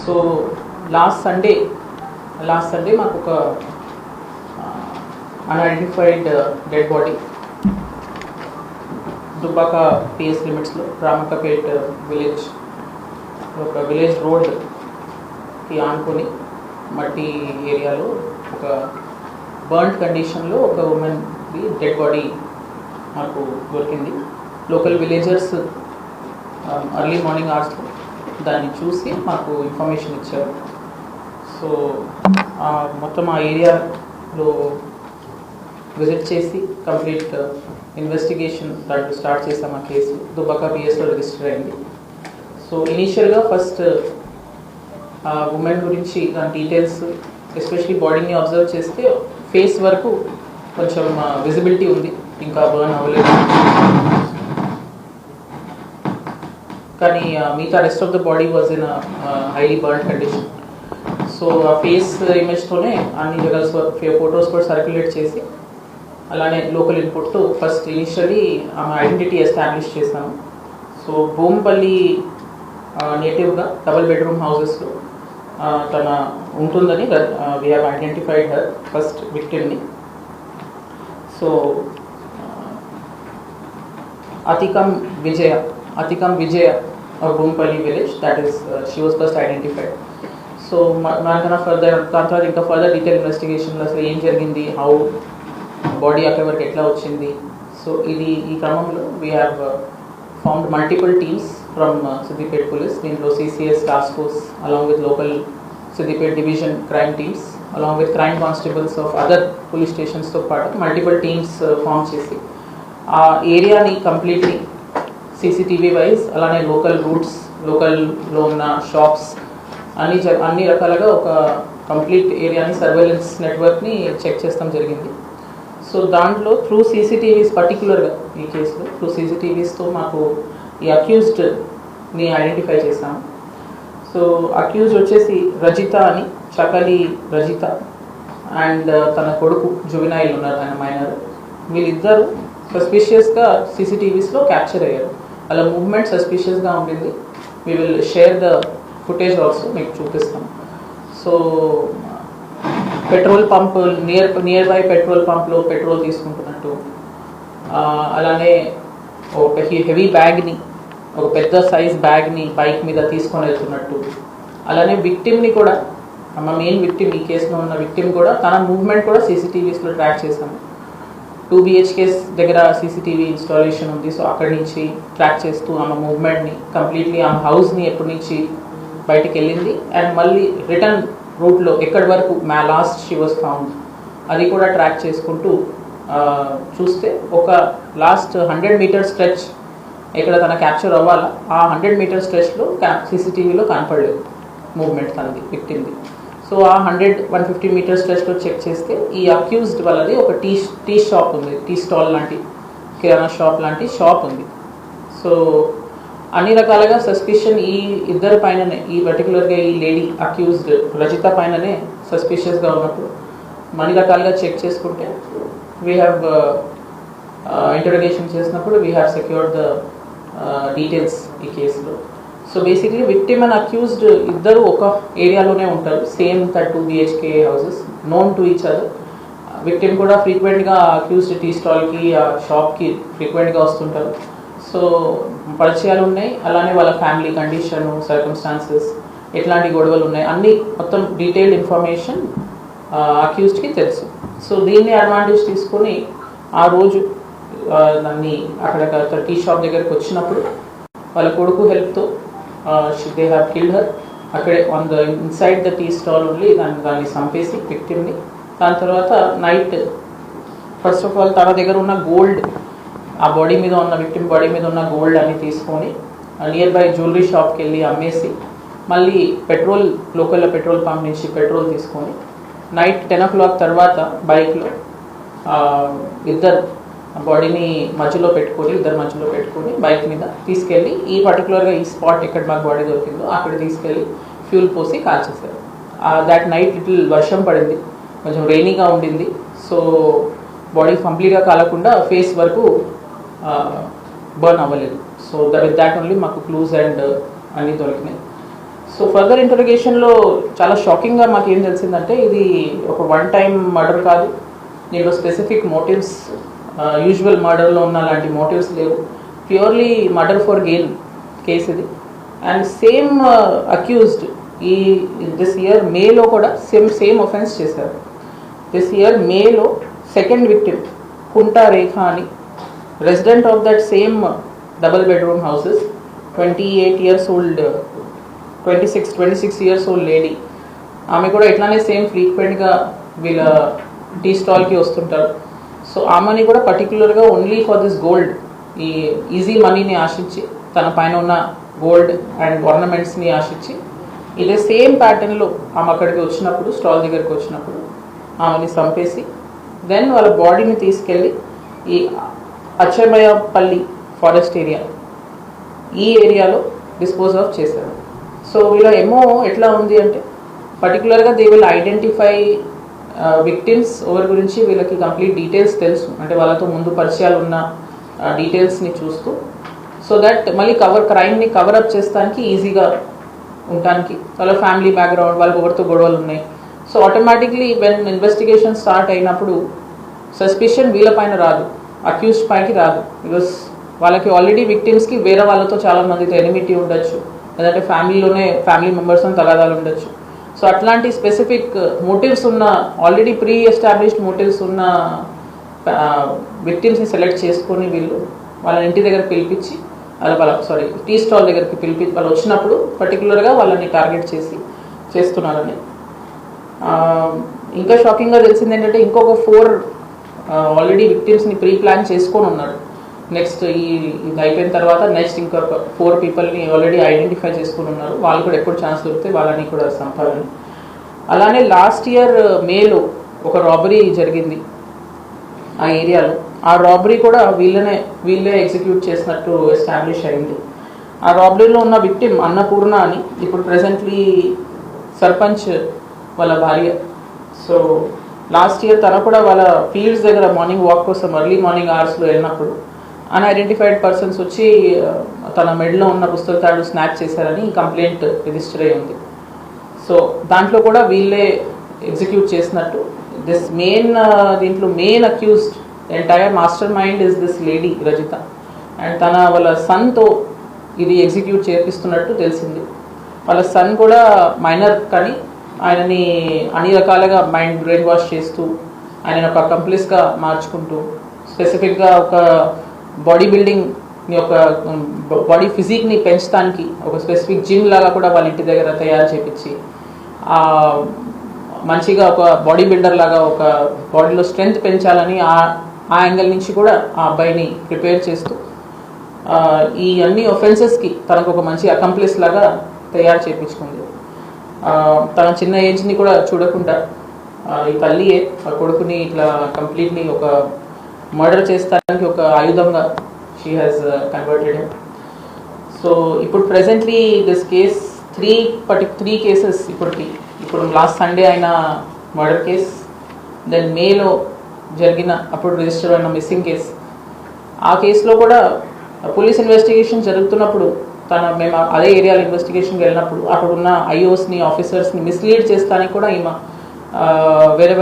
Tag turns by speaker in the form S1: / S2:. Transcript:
S1: So last Sunday మాకు ఒక unidentified dead body Dubbaka PS లిమిట్స్లో రామక్కపేట్ విలేజ్ ఒక విలేజ్ రోడ్కి ఆనుకొని మట్టి ఏరియాలో ఒక బర్న్డ్ కండిషన్లో ఒక ఉమెన్ది డెడ్ బాడీ మాకు దొరికింది. లోకల్ విలేజర్స్ అర్లీ మార్నింగ్ అవర్స్లో దాన్ని చూసి మాకు ఇన్ఫర్మేషన్ ఇచ్చారు. సో మొత్తం ఆ ఏరియాలో విజిట్ చేసి కంప్లీట్ ఇన్వెస్టిగేషన్ దాంట్లో స్టార్ట్ చేసాం. ఆ కేసు దుబ్బాక పిఎస్లో రిజిస్టర్ అయింది. సో ఇనీషియల్గా ఫస్ట్ ఉమెన్ గురించి దాని డీటెయిల్స్ ఎస్పెషలీ బాడీని అబ్జర్వ్ చేస్తే ఫేస్ వరకు కొంచెం విజిబిలిటీ ఉంది, ఇంకా బర్న్ అవ్వలేదు. కానీ మిగతా rest of the body was in highly burn condition. So ఆ ఫేస్ ఇమేజ్తోనే అన్ని జగల్స్ ఫొటోస్ కూడా సర్క్యులేట్ చేసి అలానే లోకల్ ఇన్పుట్తో ఫస్ట్ ఇనిషియలీ ఆమె ఐడెంటిటీ ఎస్టాబ్లిష్ చేశాము. సో బోంపల్లి నేటివ్గా డబుల్ బెడ్రూమ్ హౌసెస్లో తన ఉంటుందని we have identified her first విక్టిమ్ని. So Athikam Vijaya of Bompalli village, that is she was first identified. So మనకన్నా ఫర్దర్ దాని తర్వాత ఇంకా ఫర్దర్ డీటెయిల్ ఇన్వెస్టిగేషన్లో అసలు ఏం జరిగింది, హౌ బాడీ అక్కడి వరకు ఎట్లా వచ్చింది. సో ఈ క్రమంలో we have formed multiple teams from Siddipet police. దీంట్లో CCS task force along with local Siddipet division crime teams along with crime constables of other police స్టేషన్స్తో పాటు మల్టిపుల్ టీమ్స్ ఫామ్ చేసి ఆ ఏరియాని కంప్లీట్లీ సీసీటీవీ వైజ్ అలానే లోకల్ రూట్స్, లోకల్లో ఉన్న shops అన్ని రకాలుగా ఒక కంప్లీట్ ఏరియాని సర్వేలెన్స్ నెట్వర్క్ని చెక్ చేస్తాం జరిగింది. సో దాంట్లో త్రూ సీసీటీవీస్ పర్టికులర్గా ఈ కేసులో త్రూ సీసీటీవీస్తో మాకు ఈ అక్యూజ్డ్ని ఐడెంటిఫై చేశాము. సో అక్యూజ్డ్ వచ్చేసి రజిత అని, చకలి రజిత అండ్ తన కొడుకు జువెనైల్ ఉన్నారు, ఆయన మైనర్. వీళ్ళిద్దరూ సస్పిషియస్గా సీసీటీవీస్లో క్యాప్చర్ అయ్యారు. అలా మూవ్మెంట్ సస్పిషియస్గా ఉంటుంది. We will share the footage also, మీకు చూపిస్తాం. So petrol pump nearby petrol పంప్లో పెట్రోల్ తీసుకుంటున్నట్టు, అలానే ఒక హెవీ బ్యాగ్ని, ఒక పెద్ద సైజ్ బ్యాగ్ని బైక్ మీద తీసుకొని వెళ్తున్నట్టు, అలానే విక్టిమ్ని కూడా, మా మెయిన్ విక్టిమ్ ఈ కేసులో ఉన్న విక్టిమ్ కూడా తన మూవ్మెంట్ కూడా సీసీటీవీస్లో ట్రాక్ చేశాము. 2 BHKs దగ్గర సీసీటీవీ ఇన్స్టాలేషన్ ఉంది. సో అక్కడి నుంచి ట్రాక్ చేస్తూ ఆమె మూవ్మెంట్ని కంప్లీట్లీ ఆమె హౌస్ని ఎప్పటి నుంచి బయటికి వెళ్ళింది అండ్ మళ్ళీ రిటర్న్ రూట్లో ఎక్కడి వరకు లాస్ట్ షీ వాజ్ ఫౌండ్ అది కూడా ట్రాక్ చేసుకుంటూ చూస్తే ఒక లాస్ట్ 100 మీటర్ స్ట్రెచ్ ఎక్కడ తన క్యాప్చర్ అవ్వాలా ఆ 100 మీటర్ స్ట్రెచ్లో సీసీటీవీలో కనపడలేదు మూవ్మెంట్ తనది, విక్టిమ్ది. సో ఆ 150 మీటర్ స్ట్రెచ్లో చెక్ చేస్తే ఈ అక్యూజ్డ్ వాళ్ళది ఒక టీ షాప్ ఉంది, టీ స్టాల్ లాంటి కిరాణా షాప్ లాంటి షాప్ ఉంది. సో అన్ని రకాలుగా సస్పిషన్ ఈ ఇద్దరి పైననే, ఈ పర్టికులర్గా ఈ లేడీ అక్యూజ్డ్ రజిత పైననే సస్పిషియస్గా ఉన్నప్పుడు అన్ని రకాలుగా చెక్ చేసుకుంటే వీ హ్యావ్ ఇంటరోగేషన్ చేసినప్పుడు we have secured the details ఈ కేసులో. So basically victim and accused ఇద్దరు ఒక ఏరియాలోనే ఉంటారు, same 2 BHK houses, known to each other. Victim కూడా ఫ్రీక్వెంట్గా అక్యూజ్డ్ టీ స్టాల్కి ఆ షాప్కి ఫ్రీక్వెంట్గా వస్తుంటారు. సో పరిచయాలు ఉన్నాయి, అలానే వాళ్ళ ఫ్యామిలీ కండిషన్, సర్కమ్స్టాన్సెస్, ఎట్లాంటి గొడవలు ఉన్నాయి అన్నీ మొత్తం డీటెయిల్డ్ ఇన్ఫర్మేషన్ అక్యూజ్డ్కి తెలుసు. సో దీన్ని అడ్వాంటేజ్ తీసుకొని ఆ రోజు దాన్ని అక్కడ టీ షాప్ దగ్గరికి వచ్చినప్పుడు వాళ్ళ కొడుకు హెల్ప్తో దే హ్యావ్ కిల్డ్ హర్ అక్కడే on the inside the tea stall only. దాన్ని చంపేసి విక్టిమ్ని, దాని తర్వాత నైట్ ఫస్ట్ ఆఫ్ ఆల్ తన దగ్గర ఉన్న గోల్డ్, ఆ బాడీ మీద ఉన్న విక్టిమ్ బాడీ మీద ఉన్న గోల్డ్ అని తీసుకొని నియర్ బై జ్యువెలరీ షాప్కి వెళ్ళి అమ్మేసి మళ్ళీ లోకల్ పెట్రోల్ పంప్ నుంచి పెట్రోల్ తీసుకొని నైట్ 10 o'clock తర్వాత బైక్లో ఇద్దరు బాడీని మధ్యలో పెట్టుకొని బైక్ మీద తీసుకెళ్ళి ఈ పర్టికులర్గా ఈ స్పాట్ ఎక్కడ మాకు బాడీ దొరికిందో అక్కడ తీసుకెళ్ళి ఫ్యూల్ పోసి కాల్చేశారు. దాట్ నైట్ లిటిల్ వర్షం పడింది, కొంచెం రెయినీగా ఉండింది. సో బాడీ కంప్లీట్గా కాలకుండా ఫేస్ వరకు బర్న్ అవ్వలేదు. సో విత్ దాట్ ఓన్లీ మాకు క్లూజ్ అండ్ అన్నీ దొరికినాయి. సో ఫర్దర్ ఇంటరోగేషన్లో చాలా షాకింగ్గా మాకు ఏం తెలిసిందంటే ఇది ఒక వన్ టైం మర్డర్ కాదు, దీంట్లో స్పెసిఫిక్ మోటివ్స్ యూజువల్ మర్డర్లో ఉన్న అలాంటి మోటివ్స్ లేవు, purely murder for gain case ఇది. అండ్ సేమ్ అక్యూజ్డ్ ఈ దిస్ ఇయర్ మేలో కూడా సేమ్ ఒఫెన్స్ చేశారు. దిస్ ఇయర్ మేలో సెకండ్ విక్టిమ్ కుంటా రేఖ అని resident of that same double bedroom houses, 28 years old 26 years old lady. ఆమె కూడా ఇట్లానే సేమ్ ఫ్రీక్వెంట్గా వీళ్ళ టీ స్టాల్కి వస్తుంటారు. సో ఆమెని కూడా పర్టికులర్గా ఓన్లీ ఫర్ దిస్ గోల్డ్, ఈ ఈజీ మనీని ఆశించి తన పైన ఉన్న గోల్డ్ అండ్ ఆర్నమెంట్స్ని ఆశించి ఇదే సేమ్ ప్యాటర్న్లో ఆమె అక్కడికి వచ్చినప్పుడు స్టాల్ దగ్గరికి వచ్చినప్పుడు ఆమెని చంపేసి దెన్ వాళ్ళ బాడీని తీసుకెళ్ళి ఈ అచ్చమయపల్లి ఫారెస్ట్ ఏరియా ఈ ఏరియాలో డిస్పోజ్ ఆఫ్ చేశారు. సో వీళ్ళ ఎమో ఎట్లా ఉంది అంటే పర్టికులర్గా దే విల్ ఐడెంటిఫై విక్టిమ్స్ ఎవరి గురించి వీళ్ళకి కంప్లీట్ డీటెయిల్స్ తెలుసు, అంటే వాళ్ళతో ముందు పరిచయాలు ఉన్న డీటెయిల్స్ని చూస్తూ సో దట్ మళ్ళీ క్రైమ్ని కవరప్ చేస్తానికి ఈజీగా ఉండటానికి. వాళ్ళ ఫ్యామిలీ బ్యాక్గ్రౌండ్, వాళ్ళకి ఎవరితో గొడవలు ఉన్నాయి. So automatically when investigation start అయినప్పుడు సస్పిషన్ వీళ్ళపైన రాదు, అక్యూజ్డ్ పైకి రాదు. బికాస్ వాళ్ళకి ఆల్రెడీ విక్టిమ్స్కి వేరే వాళ్ళతో చాలా మందితో ఎనిమిటీ ఉండొచ్చు, లేదంటే ఫ్యామిలీ మెంబర్స్తో తగాదాలు ఉండొచ్చు. సో అట్లాంటి స్పెసిఫిక్ మోటివ్స్ ఉన్న ఆల్రెడీ ప్రీ ఎస్టాబ్లిష్డ్ మోటివ్స్ ఉన్న విక్టిమ్స్ని సెలెక్ట్ చేసుకొని వీళ్ళు వాళ్ళ ఇంటి దగ్గర పిలిపించి టీ స్టాల్ దగ్గరికి వాళ్ళు వచ్చినప్పుడు పర్టికులర్గా వాళ్ళని టార్గెట్ చేస్తున్నారని. ఇంకా షాకింగ్గా తెలిసింది ఏంటంటే ఇంకొక 4 ఆల్రెడీ విక్టిమ్స్ని ప్రీ ప్లాన్ చేసుకొని ఉన్నారు. నెక్స్ట్ ఇది అయిపోయిన తర్వాత నెక్స్ట్ ఇంకొక 4 పీపుల్ని ఆల్రెడీ ఐడెంటిఫై చేసుకుని ఉన్నారు. వాళ్ళు కూడా ఎప్పుడు ఛాన్స్ దొరికితే వాళ్ళని కూడా చంపాలని. అలానే లాస్ట్ ఇయర్ మేలో ఒక రాబరీ జరిగింది ఆ ఏరియాలో. ఆ రాబరీ కూడా వీళ్ళే ఎగ్జిక్యూట్ చేసినట్టు ఎస్టాబ్లిష్ అయింది. ఆ రాబరీలో ఉన్న విక్టిమ్ అన్నపూర్ణ అని ఇప్పుడు ప్రెసెంట్లీ సర్పంచ్ వాళ్ళ భార్య. సో లాస్ట్ ఇయర్ తన కూడా వాళ్ళ ఫీల్డ్స్ దగ్గర మార్నింగ్ వాక్ కోసం ఎర్లీ మార్నింగ్ అవర్స్లో వెళ్ళినప్పుడు అన్ఐడెంటిఫైడ్ పర్సన్స్ వచ్చి తన మెడలో ఉన్న పుస్తక తాడు స్నాచ్ చేశారని కంప్లైంట్ రిజిస్టర్ అయి ఉంది. సో దాంట్లో కూడా వీళ్ళే ఎగ్జిక్యూట్ చేసినట్టు దిస్ దీంట్లో main accused entire master mind is this lady Rajitha. And వాళ్ళ సన్తో ఇది ఎగ్జిక్యూట్ చేపిస్తున్నట్టు తెలిసింది. వాళ్ళ సన్ కూడా మైనర్, కానీ ఆయనని అన్ని రకాలుగా మైండ్ బ్రెయిన్ వాష్ చేస్తూ ఆయనను ఒక అకంప్లిస్గా మార్చుకుంటూ స్పెసిఫిక్గా ఒక బాడీ బిల్డింగ్ని ఒక బాడీ ఫిజిక్ని పెంచడానికి ఒక స్పెసిఫిక్ జిమ్ లాగా కూడా వాళ్ళ ఇంటి దగ్గర తయారు చేపించి మంచిగా ఒక బాడీ బిల్డర్ లాగా ఒక బాడీలో స్ట్రెంగ్త్ పెంచాలని ఆ యాంగిల్ నుంచి కూడా ఆ అబ్బాయిని ప్రిపేర్ చేస్తూ ఈ అన్ని ఒఫెన్సెస్కి తనకు ఒక మంచి అకంప్లిస్ లాగా తయారు చేయించుకుంది. తన చిన్న ఏజ్ని కూడా చూడకుండా ఈ తల్లియే ఆ కొడుకుని ఇట్లా కంప్లీట్లీ ఒక మర్డర్ చేస్తానికి ఒక ఆయుధంగా she has converted him. So ఇప్పుడు ప్రెసెంట్లీ దిస్ కేస్ 3 కేసెస్ ఇప్పుడు లాస్ట్ సండే అయిన మర్డర్ కేస్, దెన్ మేలో అప్పుడు రిజిస్టర్ అయిన మిస్సింగ్ కేస్. ఆ కేసులో కూడా పోలీస్ ఇన్వెస్టిగేషన్ జరుగుతున్నప్పుడు మేము అదే ఏరియాలో ఇన్వెస్టిగేషన్కి వెళ్ళినప్పుడు అక్కడ ఉన్న ఐఓస్ని ఆఫీసర్స్ని మిస్లీడ్ చేస్తానికి కూడా ఈమె వేరే